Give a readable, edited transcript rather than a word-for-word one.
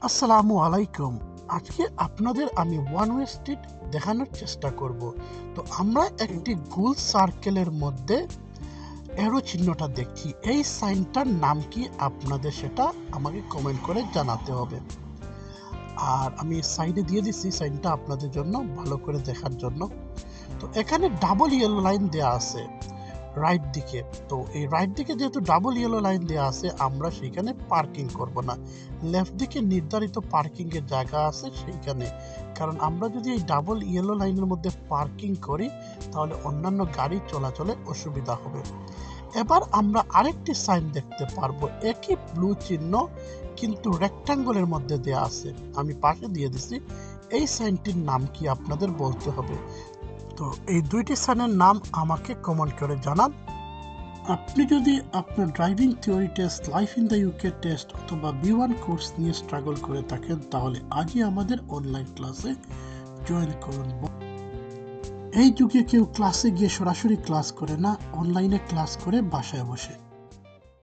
আসসালামু আলাইকুম। আজকে আপনাদের আমি ওয়ান ওয়ে স্ট্রিট দেখানোর চেষ্টা করব। তো আমরা একটি গোল সার্কেলের মধ্যে অ্যারো চিহ্নটা দেখছি। এই সাইনটার নাম কি আপনাদের সেটা আমাকে কমেন্ট করে জানাতে হবে। আর আমি সাইডে দিয়ে দিচ্ছি সাইনটা আপনাদের জন্য ভালো করে দেখার জন্য। তো এখানে ডাবল ইয়েলো লাইন দেয়া আছে রাইট দিকে। তো এই রাইট দিকে যেহেতু ডাবল ইয়েলো লাইন দেওয়া আছে, আমরা সেখানে পার্কিং করব না। লেফট দিকে নির্ধারিত পার্কিং এর জায়গা আছে সেইখানে, কারণ আমরা যদি এই ডাবল ইয়েলো লাইনের মধ্যে পার্কিং করি তাহলে অন্যান্য গাড়ি চলাচলে অসুবিধা হবে। এবার আমরা আরেকটি সাইন দেখতে পারবো, একই ব্লু চিহ্ন কিন্তু রেক্টাঙ্গলের মধ্যে দেয়া আছে, আমি পাশে দিয়ে দিছি। এই সাইনটির নাম কি আপনাদের বলতে হবে। তো এই দুইটি সাইনের নাম আমাকে কমেন্ট করে জানান। আপনি যদি আপনার driving theory test, life in the UK test অথবা B1 কোর্স নিয়ে স্ট্রাগল করে থাকেন, তাহলে আজই আমাদের অনলাইন ক্লাসে জয়েন করুন। এই যুগে কেউ ক্লাসে গিয়ে সরাসরি ক্লাস করে না, অনলাইনে ক্লাস করে বাসায় বসে।